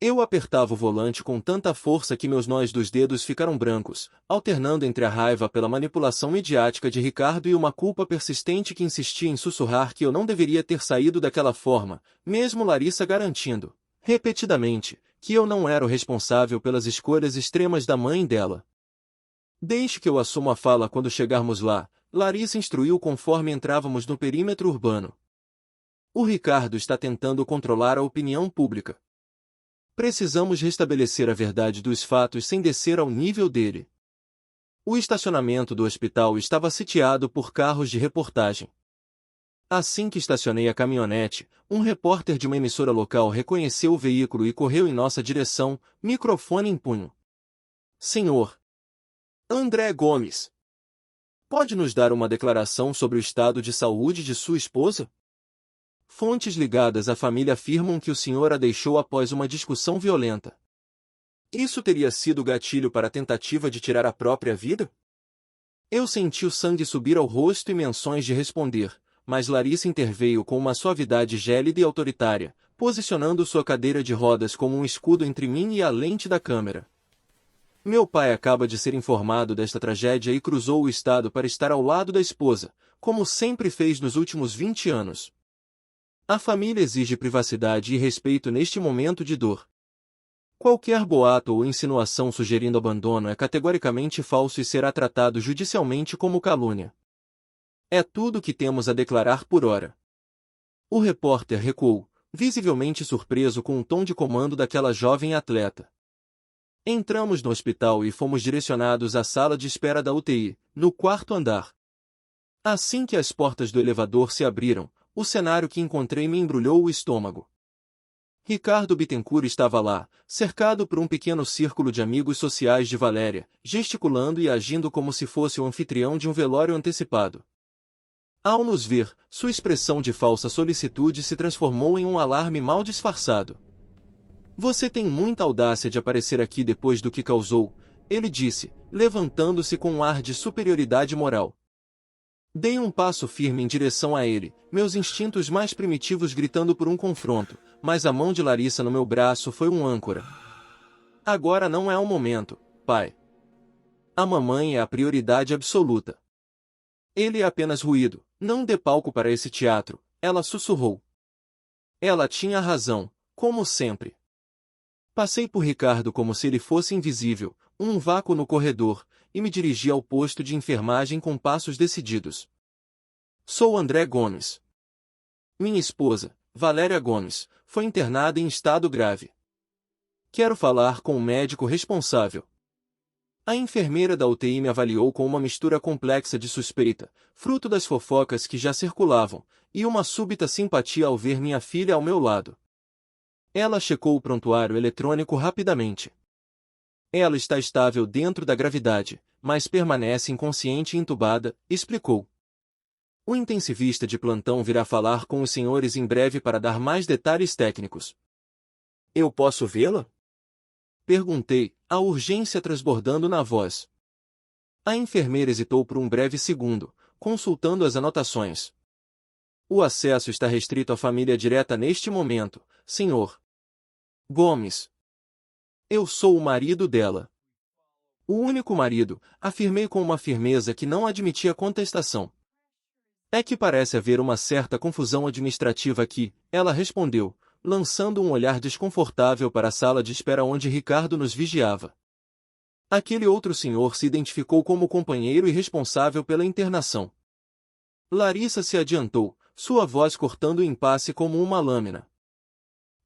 Eu apertava o volante com tanta força que meus nós dos dedos ficaram brancos, alternando entre a raiva pela manipulação midiática de Ricardo e uma culpa persistente que insistia em sussurrar que eu não deveria ter saído daquela forma, mesmo Larissa garantindo, repetidamente, que eu não era o responsável pelas escolhas extremas da mãe dela. Deixe que eu assuma a fala quando chegarmos lá, Larissa instruiu conforme entrávamos no perímetro urbano. O Ricardo está tentando controlar a opinião pública. Precisamos restabelecer a verdade dos fatos sem descer ao nível dele. O estacionamento do hospital estava sitiado por carros de reportagem. Assim que estacionei a caminhonete, um repórter de uma emissora local reconheceu o veículo e correu em nossa direção, microfone em punho. Senhor André Gomes, pode nos dar uma declaração sobre o estado de saúde de sua esposa? Fontes ligadas à família afirmam que o senhor a deixou após uma discussão violenta. Isso teria sido gatilho para a tentativa de tirar a própria vida? Eu senti o sangue subir ao rosto e menções de responder, mas Larissa interveio com uma suavidade gélida e autoritária, posicionando sua cadeira de rodas como um escudo entre mim e a lente da câmera. Meu pai acaba de ser informado desta tragédia e cruzou o estado para estar ao lado da esposa, como sempre fez nos últimos 20 anos. A família exige privacidade e respeito neste momento de dor. Qualquer boato ou insinuação sugerindo abandono é categoricamente falso e será tratado judicialmente como calúnia. É tudo o que temos a declarar por hora. O repórter recuou, visivelmente surpreso com o tom de comando daquela jovem atleta. Entramos no hospital e fomos direcionados à sala de espera da UTI, no 4º andar. Assim que as portas do elevador se abriram, o cenário que encontrei me embrulhou o estômago. Ricardo Bittencourt estava lá, cercado por um pequeno círculo de amigos sociais de Valéria, gesticulando e agindo como se fosse o anfitrião de um velório antecipado. Ao nos ver, sua expressão de falsa solicitude se transformou em um alarme mal disfarçado. "Você tem muita audácia de aparecer aqui depois do que causou", ele disse, levantando-se com um ar de superioridade moral. Dei um passo firme em direção a ele, meus instintos mais primitivos gritando por um confronto, mas a mão de Larissa no meu braço foi um âncora. "Agora não é o momento, pai. A mamãe é a prioridade absoluta." "Ele é apenas ruído, não dê palco para esse teatro", ela sussurrou. Ela tinha razão, como sempre. Passei por Ricardo como se ele fosse invisível, um vácuo no corredor, e me dirigi ao posto de enfermagem com passos decididos. "Sou André Gomes. Minha esposa, Valéria Gomes, foi internada em estado grave. Quero falar com o médico responsável." A enfermeira da UTI me avaliou com uma mistura complexa de suspeita, fruto das fofocas que já circulavam, e uma súbita simpatia ao ver minha filha ao meu lado. Ela checou o prontuário eletrônico rapidamente. "Ela está estável dentro da gravidade, mas permanece inconsciente e entubada", explicou. "O intensivista de plantão virá falar com os senhores em breve para dar mais detalhes técnicos." "Eu posso vê-la?" perguntei, a urgência transbordando na voz. A enfermeira hesitou por um breve segundo, consultando as anotações. "O acesso está restrito à família direta neste momento, senhor Gomes. Eu sou o marido dela." "O único marido", afirmei com uma firmeza que não admitia contestação. "É que parece haver uma certa confusão administrativa aqui", ela respondeu, lançando um olhar desconfortável para a sala de espera onde Ricardo nos vigiava. Aquele outro senhor se identificou como companheiro e responsável pela internação. Larissa se adiantou, sua voz cortando o impasse como uma lâmina.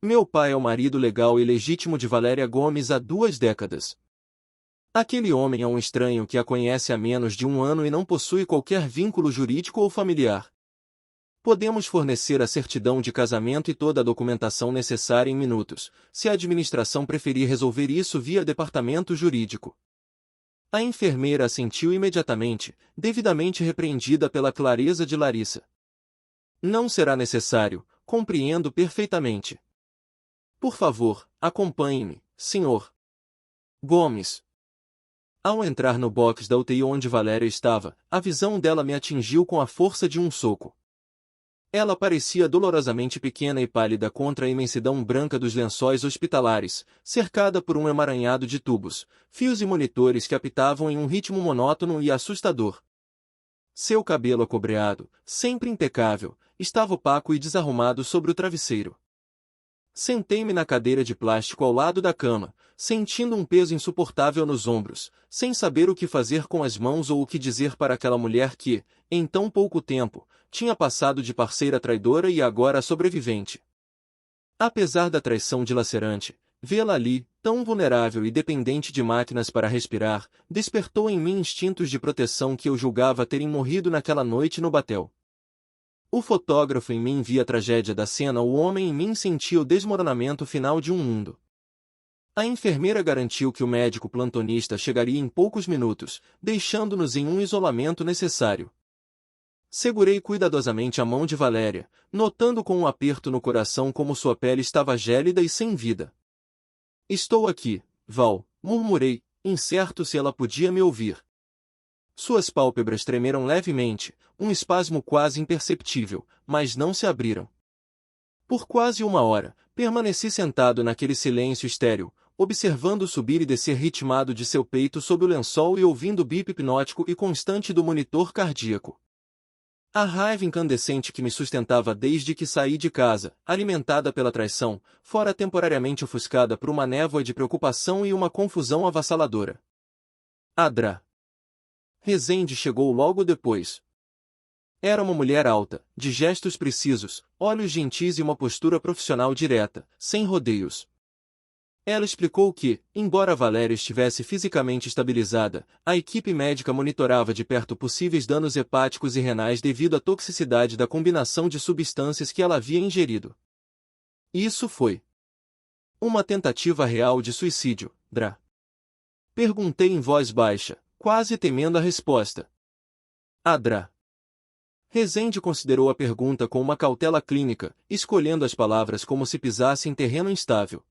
"Meu pai é o marido legal e legítimo de Valéria Gomes há 2 décadas. Aquele homem é um estranho que a conhece há menos de 1 ano e não possui qualquer vínculo jurídico ou familiar. Podemos fornecer a certidão de casamento e toda a documentação necessária em minutos, se a administração preferir resolver isso via departamento jurídico." A enfermeira assentiu imediatamente, devidamente repreendida pela clareza de Larissa. "Não será necessário, compreendo perfeitamente. Por favor, acompanhe-me, senhor Gomes." Ao entrar no box da UTI onde Valéria estava, a visão dela me atingiu com a força de um soco. Ela parecia dolorosamente pequena e pálida contra a imensidão branca dos lençóis hospitalares, cercada por um emaranhado de tubos, fios e monitores que apitavam em um ritmo monótono e assustador. Seu cabelo acobreado, sempre impecável, estava opaco e desarrumado sobre o travesseiro. Sentei-me na cadeira de plástico ao lado da cama, sentindo um peso insuportável nos ombros, sem saber o que fazer com as mãos ou o que dizer para aquela mulher que, em tão pouco tempo, tinha passado de parceira traidora e agora sobrevivente. Apesar da traição dilacerante, vê-la ali, tão vulnerável e dependente de máquinas para respirar, despertou em mim instintos de proteção que eu julgava terem morrido naquela noite no batel. O fotógrafo em mim via a tragédia da cena, o homem em mim sentia o desmoronamento final de um mundo. A enfermeira garantiu que o médico plantonista chegaria em poucos minutos, deixando-nos em um isolamento necessário. Segurei cuidadosamente a mão de Valéria, notando com um aperto no coração como sua pele estava gélida e sem vida. "Estou aqui, Val", murmurei, incerto se ela podia me ouvir. Suas pálpebras tremeram levemente, um espasmo quase imperceptível, mas não se abriram. Por quase 1 hora, permaneci sentado naquele silêncio estéril, observando o subir e descer ritmado de seu peito sob o lençol e ouvindo o bip hipnótico e constante do monitor cardíaco. A raiva incandescente que me sustentava desde que saí de casa, alimentada pela traição, fora temporariamente ofuscada por uma névoa de preocupação e uma confusão avassaladora. Adra. Rezende chegou logo depois. Era uma mulher alta, de gestos precisos, olhos gentis e uma postura profissional direta, sem rodeios. Ela explicou que, embora Valéria estivesse fisicamente estabilizada, a equipe médica monitorava de perto possíveis danos hepáticos e renais devido à toxicidade da combinação de substâncias que ela havia ingerido. Isso foi uma tentativa real de suicídio, Dra. Perguntei em voz baixa, quase temendo a resposta. A Dra. Rezende considerou a pergunta com uma cautela clínica, escolhendo as palavras como se pisasse em terreno instável.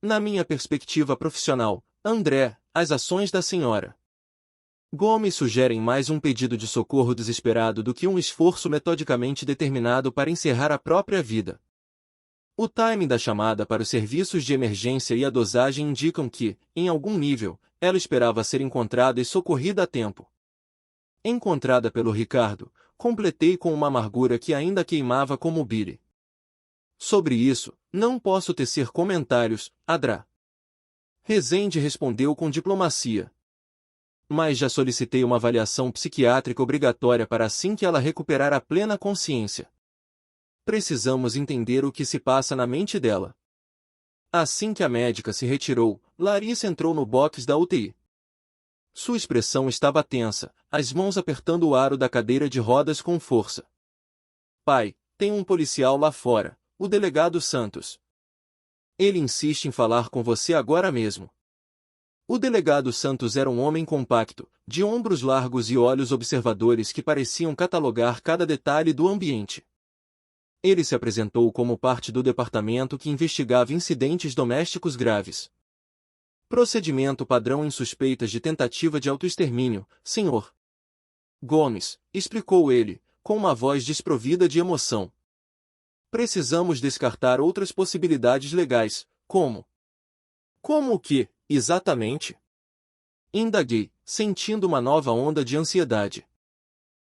Na minha perspectiva profissional, André, as ações da Sra. Gomes sugerem mais um pedido de socorro desesperado do que um esforço metodicamente determinado para encerrar a própria vida. O timing da chamada para os serviços de emergência e a dosagem indicam que, em algum nível, ela esperava ser encontrada e socorrida a tempo. Encontrada pelo Ricardo, completei com uma amargura que ainda queimava como bile. Sobre isso, não posso tecer comentários, Dra. Rezende respondeu com diplomacia. Mas já solicitei uma avaliação psiquiátrica obrigatória para assim que ela recuperar a plena consciência. Precisamos entender o que se passa na mente dela. Assim que a médica se retirou, Larissa entrou no box da UTI. Sua expressão estava tensa, as mãos apertando o aro da cadeira de rodas com força. Pai, tem um policial lá fora, o delegado Santos. Ele insiste em falar com você agora mesmo. O delegado Santos era um homem compacto, de ombros largos e olhos observadores que pareciam catalogar cada detalhe do ambiente. Ele se apresentou como parte do departamento que investigava incidentes domésticos graves. Procedimento padrão em suspeitas de tentativa de autoextermínio, Sr. Gomes, explicou ele, com uma voz desprovida de emoção. Precisamos descartar outras possibilidades legais, como... Como o que, exatamente? Indaguei, sentindo uma nova onda de ansiedade.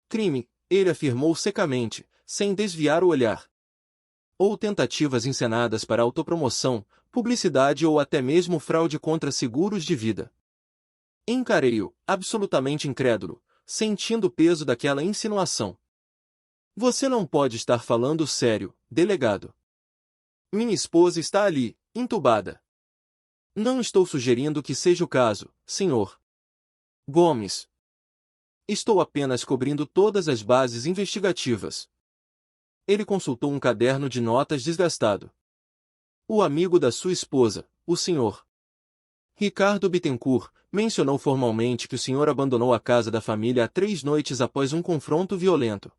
Crime, ele afirmou secamente, sem desviar o olhar. Ou tentativas encenadas para autopromoção, publicidade ou até mesmo fraude contra seguros de vida. Encarei-o, absolutamente incrédulo, sentindo o peso daquela insinuação. Você não pode estar falando sério, delegado. Minha esposa está ali, entubada. Não estou sugerindo que seja o caso, Sr. Gomes. Estou apenas cobrindo todas as bases investigativas. Ele consultou um caderno de notas desgastado. O amigo da sua esposa, o Sr. Ricardo Bittencourt, mencionou formalmente que o senhor abandonou a casa da família há 3 noites após um confronto violento.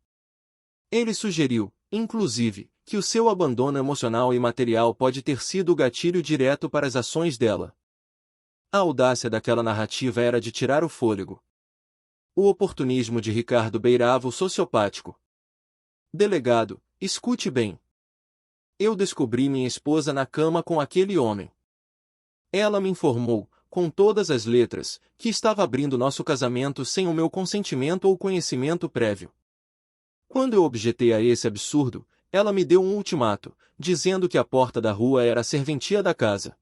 Ele sugeriu, inclusive, que o seu abandono emocional e material pode ter sido o gatilho direto para as ações dela. A audácia daquela narrativa era de tirar o fôlego. O oportunismo de Ricardo beirava o sociopático. Delegado, escute bem. Eu descobri minha esposa na cama com aquele homem. Ela me informou, com todas as letras, que estava abrindo nosso casamento sem o meu consentimento ou conhecimento prévio. Quando eu objetei a esse absurdo, ela me deu um ultimato, dizendo que a porta da rua era a serventia da casa.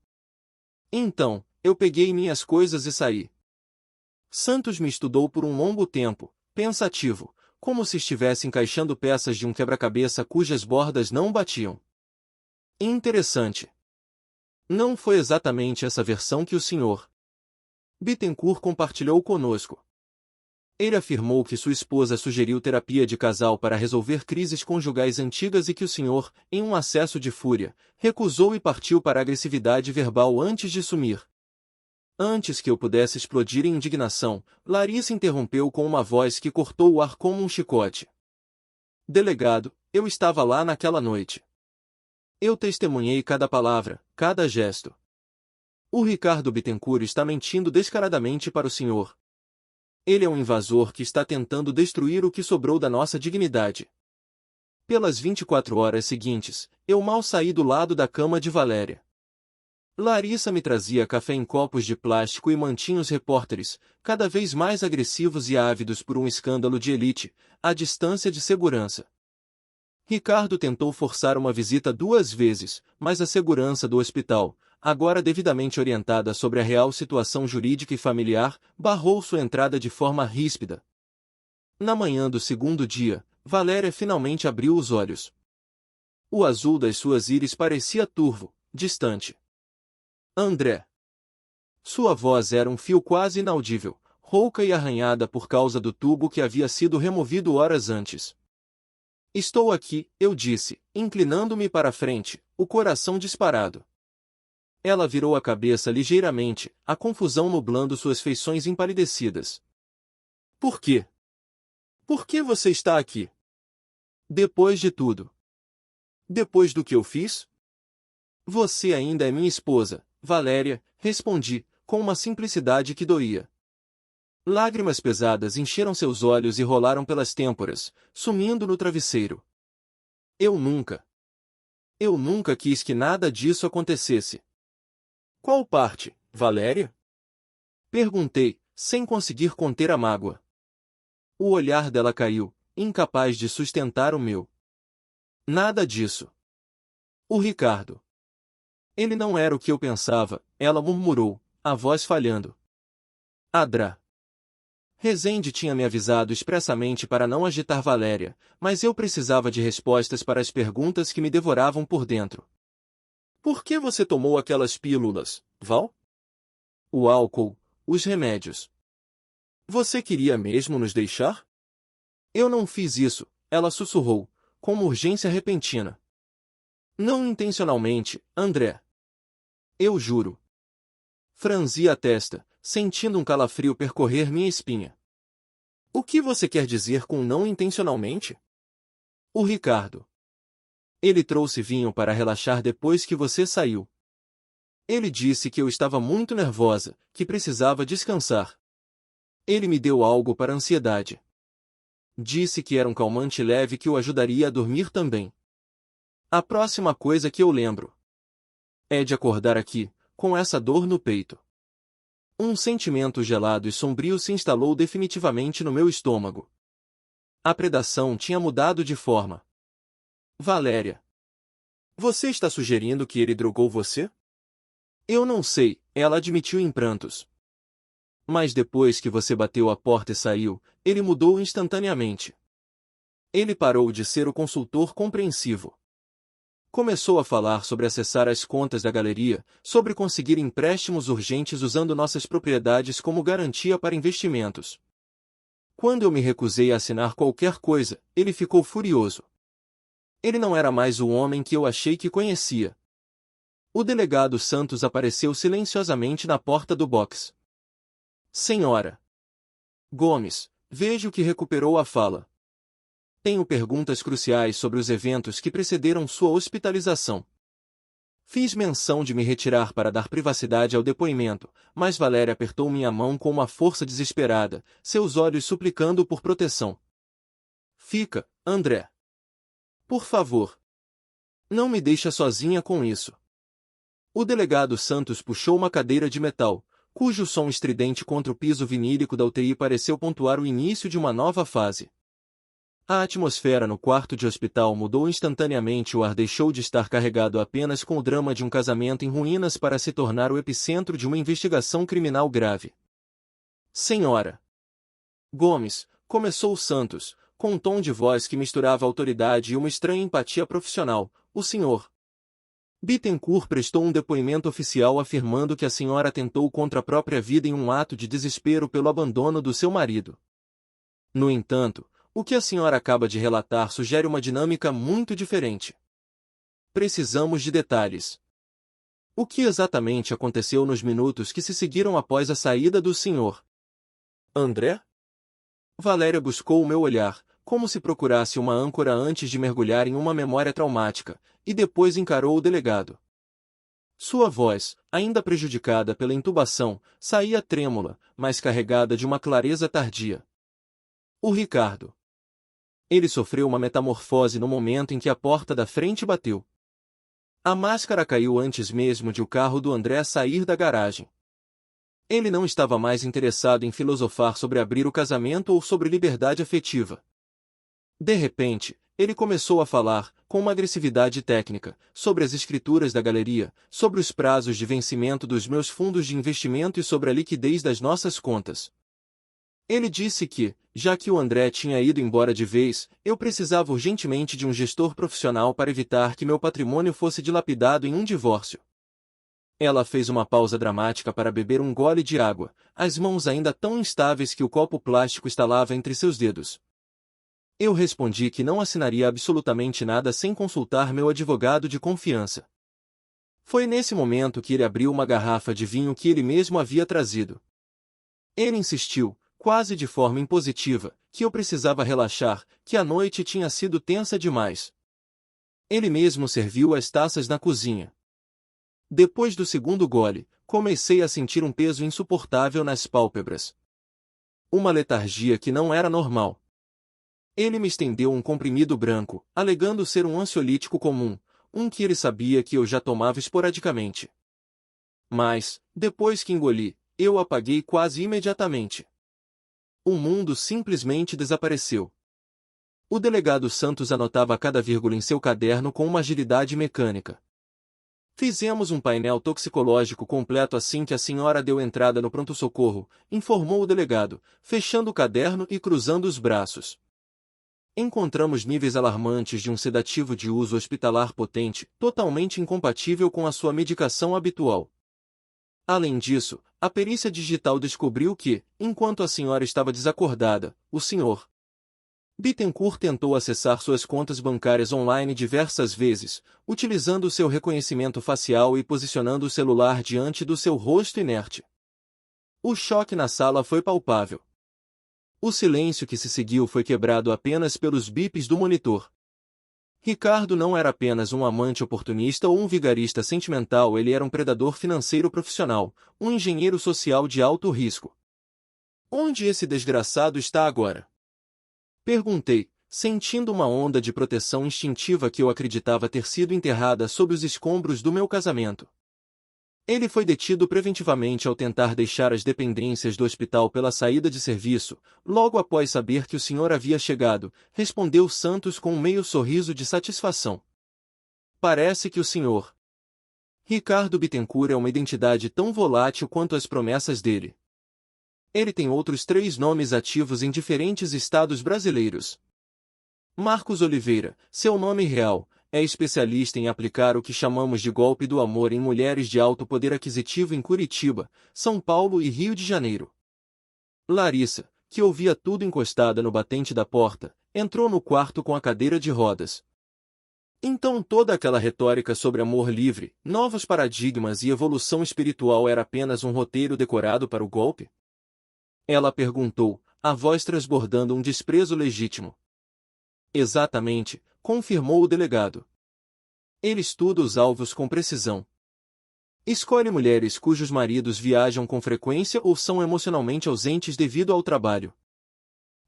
Então, eu peguei minhas coisas e saí. Santos me estudou por um longo tempo, pensativo, como se estivesse encaixando peças de um quebra-cabeça cujas bordas não batiam. Interessante. Não foi exatamente essa versão que o Sr. Bittencourt compartilhou conosco. Ele afirmou que sua esposa sugeriu terapia de casal para resolver crises conjugais antigas e que o senhor, em um acesso de fúria, recusou e partiu para a agressividade verbal antes de sumir. Antes que eu pudesse explodir em indignação, Larissa interrompeu com uma voz que cortou o ar como um chicote. Delegado, eu estava lá naquela noite. Eu testemunhei cada palavra, cada gesto. O Ricardo Bittencourt está mentindo descaradamente para o senhor. Ele é um invasor que está tentando destruir o que sobrou da nossa dignidade. Pelas 24 horas seguintes, eu mal saí do lado da cama de Valéria. Larissa me trazia café em copos de plástico e mantinha os repórteres, cada vez mais agressivos e ávidos por um escândalo de elite, à distância de segurança. Ricardo tentou forçar uma visita 2 vezes, mas a segurança do hospital, agora devidamente orientada sobre a real situação jurídica e familiar, barrou sua entrada de forma ríspida. Na manhã do 2º dia, Valéria finalmente abriu os olhos. O azul das suas íris parecia turvo, distante. André. Sua voz era um fio quase inaudível, rouca e arranhada por causa do tubo que havia sido removido horas antes. Estou aqui, eu disse, inclinando-me para a frente, o coração disparado. Ela virou a cabeça ligeiramente, a confusão nublando suas feições empalidecidas. Por quê? Por que você está aqui? Depois de tudo. Depois do que eu fiz? Você ainda é minha esposa, Valéria, respondi, com uma simplicidade que doía. Lágrimas pesadas encheram seus olhos e rolaram pelas têmporas, sumindo no travesseiro. Eu nunca quis que nada disso acontecesse. Qual parte, Valéria? Perguntei, sem conseguir conter a mágoa. O olhar dela caiu, incapaz de sustentar o meu. Nada disso. O Ricardo. Ele não era o que eu pensava, ela murmurou, a voz falhando. Adra. Rezende tinha me avisado expressamente para não agitar Valéria, mas eu precisava de respostas para as perguntas que me devoravam por dentro. Por que você tomou aquelas pílulas, Val? O álcool, os remédios. Você queria mesmo nos deixar? Eu não fiz isso, ela sussurrou, com uma urgência repentina. Não intencionalmente, André. Eu juro. Franzi a testa, sentindo um calafrio percorrer minha espinha. O que você quer dizer com não intencionalmente? O Ricardo. Ele trouxe vinho para relaxar depois que você saiu. Ele disse que eu estava muito nervosa, que precisava descansar. Ele me deu algo para a ansiedade. Disse que era um calmante leve que o ajudaria a dormir também. A próxima coisa que eu lembro é de acordar aqui, com essa dor no peito. Um sentimento gelado e sombrio se instalou definitivamente no meu estômago. A predação tinha mudado de forma. Valéria. Você está sugerindo que ele drogou você? Eu não sei, ela admitiu em prantos. Mas depois que você bateu a porta e saiu, ele mudou instantaneamente. Ele parou de ser o consultor compreensivo. Começou a falar sobre acessar as contas da galeria, sobre conseguir empréstimos urgentes usando nossas propriedades como garantia para investimentos. Quando eu me recusei a assinar qualquer coisa, ele ficou furioso. Ele não era mais o homem que eu achei que conhecia. O delegado Santos apareceu silenciosamente na porta do box. Senhora Gomes, vejo que recuperou a fala. Tenho perguntas cruciais sobre os eventos que precederam sua hospitalização. Fiz menção de me retirar para dar privacidade ao depoimento, mas Valéria apertou minha mão com uma força desesperada, seus olhos suplicando por proteção. Fica, André. Por favor. Não me deixa sozinha com isso. O delegado Santos puxou uma cadeira de metal, cujo som estridente contra o piso vinílico da UTI pareceu pontuar o início de uma nova fase. A atmosfera no quarto de hospital mudou instantaneamente, o ar deixou de estar carregado apenas com o drama de um casamento em ruínas para se tornar o epicentro de uma investigação criminal grave. Senhora Gomes, começou Santos, com um tom de voz que misturava autoridade e uma estranha empatia profissional, o senhor Bittencourt prestou um depoimento oficial afirmando que a senhora atentou contra a própria vida em um ato de desespero pelo abandono do seu marido. No entanto, o que a senhora acaba de relatar sugere uma dinâmica muito diferente. Precisamos de detalhes. O que exatamente aconteceu nos minutos que se seguiram após a saída do senhor André? Valéria buscou o meu olhar, como se procurasse uma âncora antes de mergulhar em uma memória traumática, e depois encarou o delegado. Sua voz, ainda prejudicada pela intubação, saía trêmula, mas carregada de uma clareza tardia. O Ricardo. Ele sofreu uma metamorfose no momento em que a porta da frente bateu. A máscara caiu antes mesmo de o carro do André sair da garagem. Ele não estava mais interessado em filosofar sobre abrir o casamento ou sobre liberdade afetiva. De repente, ele começou a falar, com uma agressividade técnica, sobre as escrituras da galeria, sobre os prazos de vencimento dos meus fundos de investimento e sobre a liquidez das nossas contas. Ele disse que, já que o André tinha ido embora de vez, eu precisava urgentemente de um gestor profissional para evitar que meu patrimônio fosse dilapidado em um divórcio. Ela fez uma pausa dramática para beber um gole de água, as mãos ainda tão instáveis que o copo plástico estalava entre seus dedos. Eu respondi que não assinaria absolutamente nada sem consultar meu advogado de confiança. Foi nesse momento que ele abriu uma garrafa de vinho que ele mesmo havia trazido. Ele insistiu, quase de forma impositiva, que eu precisava relaxar, que a noite tinha sido tensa demais. Ele mesmo serviu as taças na cozinha. Depois do segundo gole, comecei a sentir um peso insuportável nas pálpebras. Uma letargia que não era normal. Ele me estendeu um comprimido branco, alegando ser um ansiolítico comum, um que ele sabia que eu já tomava esporadicamente. Mas, depois que engoli, eu apaguei quase imediatamente. O mundo simplesmente desapareceu. O delegado Santos anotava cada vírgula em seu caderno com uma agilidade mecânica. Fizemos um painel toxicológico completo assim que a senhora deu entrada no pronto-socorro, informou o delegado, fechando o caderno e cruzando os braços. Encontramos níveis alarmantes de um sedativo de uso hospitalar potente, totalmente incompatível com a sua medicação habitual. Além disso, a perícia digital descobriu que, enquanto a senhora estava desacordada, o Sr. Bittencourt tentou acessar suas contas bancárias online diversas vezes, utilizando seu reconhecimento facial e posicionando o celular diante do seu rosto inerte. O choque na sala foi palpável. O silêncio que se seguiu foi quebrado apenas pelos bips do monitor. Ricardo não era apenas um amante oportunista ou um vigarista sentimental, ele era um predador financeiro profissional, um engenheiro social de alto risco. Onde esse desgraçado está agora? Perguntei, sentindo uma onda de proteção instintiva que eu acreditava ter sido enterrada sob os escombros do meu casamento. Ele foi detido preventivamente ao tentar deixar as dependências do hospital pela saída de serviço, logo após saber que o senhor havia chegado, respondeu Santos com um meio sorriso de satisfação. Parece que o senhor Ricardo Bittencourt é uma identidade tão volátil quanto as promessas dele. Ele tem outros 3 nomes ativos em diferentes estados brasileiros. Marcos Oliveira, seu nome real, é especialista em aplicar o que chamamos de golpe do amor em mulheres de alto poder aquisitivo em Curitiba, São Paulo e Rio de Janeiro. Larissa, que ouvia tudo encostada no batente da porta, entrou no quarto com a cadeira de rodas. Então toda aquela retórica sobre amor livre, novos paradigmas e evolução espiritual era apenas um roteiro decorado para o golpe? Ela perguntou, a voz transbordando um desprezo legítimo. Exatamente, confirmou o delegado. Ele estuda os alvos com precisão. Escolhe mulheres cujos maridos viajam com frequência ou são emocionalmente ausentes devido ao trabalho.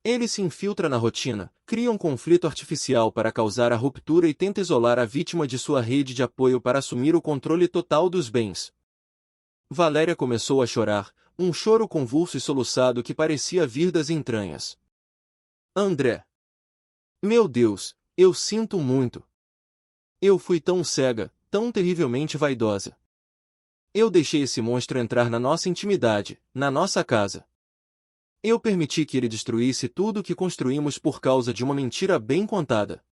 Ele se infiltra na rotina, cria um conflito artificial para causar a ruptura e tenta isolar a vítima de sua rede de apoio para assumir o controle total dos bens. Valéria começou a chorar, um choro convulso e soluçado que parecia vir das entranhas. André. Meu Deus, eu sinto muito. Eu fui tão cega, tão terrivelmente vaidosa. Eu deixei esse monstro entrar na nossa intimidade, na nossa casa. Eu permiti que ele destruísse tudo o que construímos por causa de uma mentira bem contada.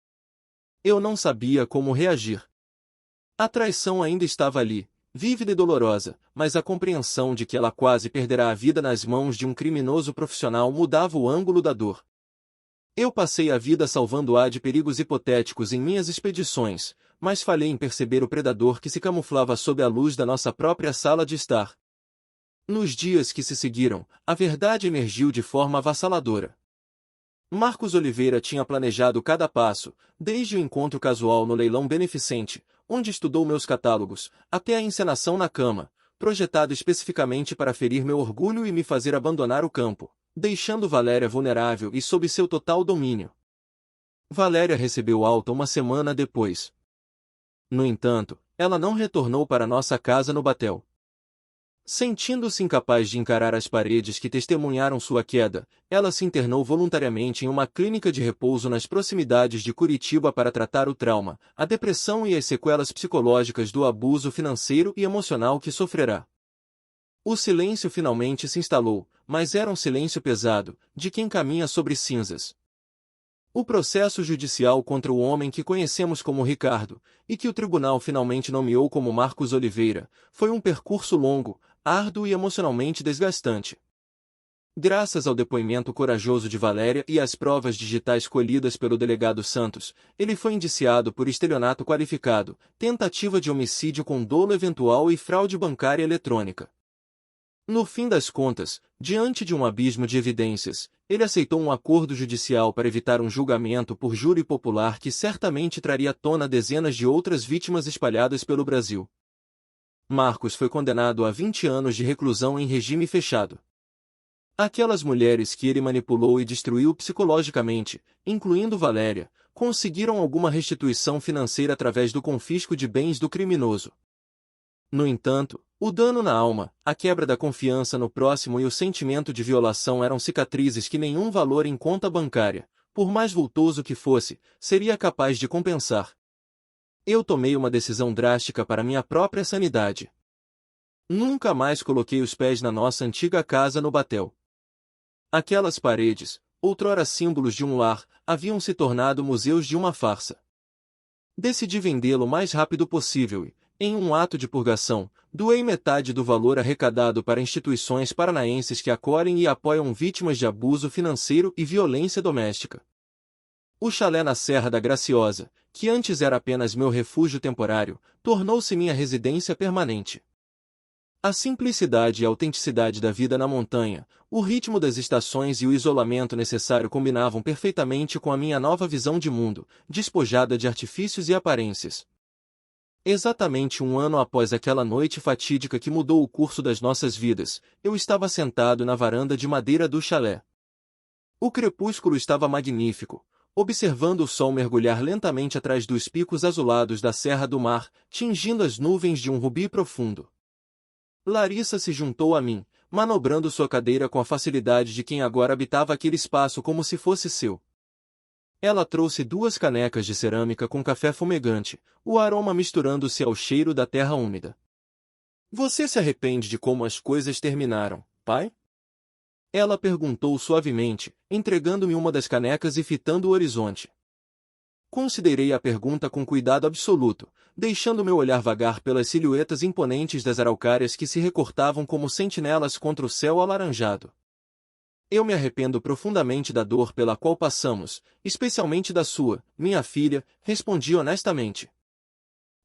Eu não sabia como reagir. A traição ainda estava ali, vívida e dolorosa, mas a compreensão de que ela quase perderá a vida nas mãos de um criminoso profissional mudava o ângulo da dor. Eu passei a vida salvando-a de perigos hipotéticos em minhas expedições, mas falhei em perceber o predador que se camuflava sob a luz da nossa própria sala de estar. Nos dias que se seguiram, a verdade emergiu de forma avassaladora. Marcos Oliveira tinha planejado cada passo, desde o encontro casual no leilão beneficente, onde estudou meus catálogos, até a encenação na cama, projetado especificamente para ferir meu orgulho e me fazer abandonar o campo, deixando Valéria vulnerável e sob seu total domínio. Valéria recebeu alta uma semana depois. No entanto, ela não retornou para nossa casa no Batel. Sentindo-se incapaz de encarar as paredes que testemunharam sua queda, ela se internou voluntariamente em uma clínica de repouso nas proximidades de Curitiba para tratar o trauma, a depressão e as sequelas psicológicas do abuso financeiro e emocional que sofrerá. O silêncio finalmente se instalou, mas era um silêncio pesado, de quem caminha sobre cinzas. O processo judicial contra o homem que conhecemos como Ricardo, e que o tribunal finalmente nomeou como Marcos Oliveira, foi um percurso longo, árduo e emocionalmente desgastante. Graças ao depoimento corajoso de Valéria e às provas digitais colhidas pelo delegado Santos, ele foi indiciado por estelionato qualificado, tentativa de homicídio com dolo eventual e fraude bancária eletrônica. No fim das contas, diante de um abismo de evidências, ele aceitou um acordo judicial para evitar um julgamento por júri popular que certamente traria à tona dezenas de outras vítimas espalhadas pelo Brasil. Marcos foi condenado a 20 anos de reclusão em regime fechado. Aquelas mulheres que ele manipulou e destruiu psicologicamente, incluindo Valéria, conseguiram alguma restituição financeira através do confisco de bens do criminoso. No entanto, o dano na alma, a quebra da confiança no próximo e o sentimento de violação eram cicatrizes que nenhum valor em conta bancária, por mais vultoso que fosse, seria capaz de compensar. Eu tomei uma decisão drástica para minha própria sanidade. Nunca mais coloquei os pés na nossa antiga casa no Batel. Aquelas paredes, outrora símbolos de um lar, haviam se tornado museus de uma farsa. Decidi vendê-lo o mais rápido possível e, em um ato de purgação, doei metade do valor arrecadado para instituições paranaenses que acolhem e apoiam vítimas de abuso financeiro e violência doméstica. O chalé na Serra da Graciosa, que antes era apenas meu refúgio temporário, tornou-se minha residência permanente. A simplicidade e a autenticidade da vida na montanha, o ritmo das estações e o isolamento necessário combinavam perfeitamente com a minha nova visão de mundo, despojada de artifícios e aparências. Exatamente um ano após aquela noite fatídica que mudou o curso das nossas vidas, eu estava sentado na varanda de madeira do chalé. O crepúsculo estava magnífico, observando o sol mergulhar lentamente atrás dos picos azulados da Serra do Mar, tingindo as nuvens de um rubi profundo. Larissa se juntou a mim, manobrando sua cadeira com a facilidade de quem agora habitava aquele espaço como se fosse seu. Ela trouxe 2 canecas de cerâmica com café fumegante, o aroma misturando-se ao cheiro da terra úmida. Você se arrepende de como as coisas terminaram, pai? Ela perguntou suavemente, entregando-me uma das canecas e fitando o horizonte. Considerei a pergunta com cuidado absoluto, deixando meu olhar vagar pelas silhuetas imponentes das araucárias que se recortavam como sentinelas contra o céu alaranjado. Eu me arrependo profundamente da dor pela qual passamos, especialmente da sua, minha filha, respondi honestamente.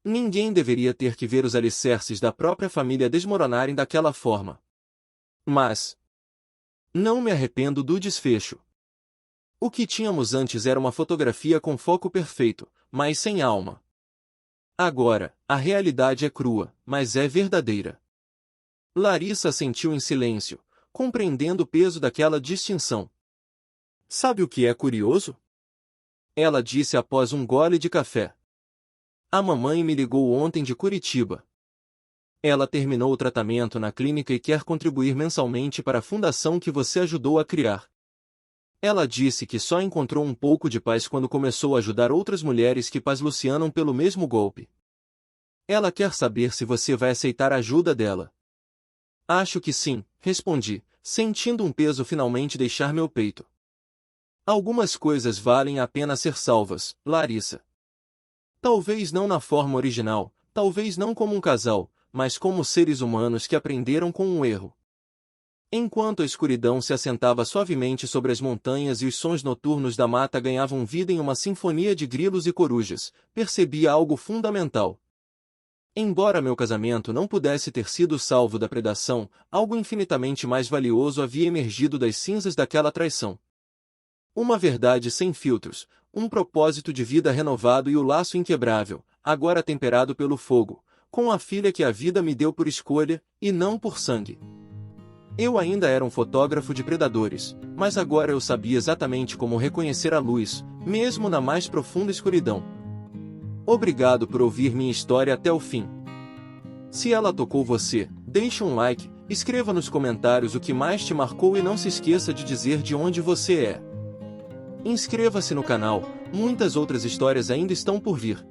Ninguém deveria ter que ver os alicerces da própria família desmoronarem daquela forma. Mas não me arrependo do desfecho. O que tínhamos antes era uma fotografia com foco perfeito, mas sem alma. Agora, a realidade é crua, mas é verdadeira. Larissa assentiu em silêncio, compreendendo o peso daquela distinção. Sabe o que é curioso? Ela disse após um gole de café. A mamãe me ligou ontem de Curitiba. Ela terminou o tratamento na clínica e quer contribuir mensalmente para a fundação que você ajudou a criar. Ela disse que só encontrou um pouco de paz quando começou a ajudar outras mulheres que paslucianam pelo mesmo golpe. Ela quer saber se você vai aceitar a ajuda dela. Acho que sim, respondi, sentindo um peso finalmente deixar meu peito. Algumas coisas valem a pena ser salvas, Larissa. Talvez não na forma original, talvez não como um casal, mas como seres humanos que aprenderam com um erro. Enquanto a escuridão se assentava suavemente sobre as montanhas e os sons noturnos da mata ganhavam vida em uma sinfonia de grilos e corujas, percebi algo fundamental. Embora meu casamento não pudesse ter sido salvo da predação, algo infinitamente mais valioso havia emergido das cinzas daquela traição. Uma verdade sem filtros, um propósito de vida renovado e o laço inquebrável, agora temperado pelo fogo, com a filha que a vida me deu por escolha, e não por sangue. Eu ainda era um fotógrafo de predadores, mas agora eu sabia exatamente como reconhecer a luz, mesmo na mais profunda escuridão. Obrigado por ouvir minha história até o fim. Se ela tocou você, deixe um like, escreva nos comentários o que mais te marcou e não se esqueça de dizer de onde você é. Inscreva-se no canal, muitas outras histórias ainda estão por vir.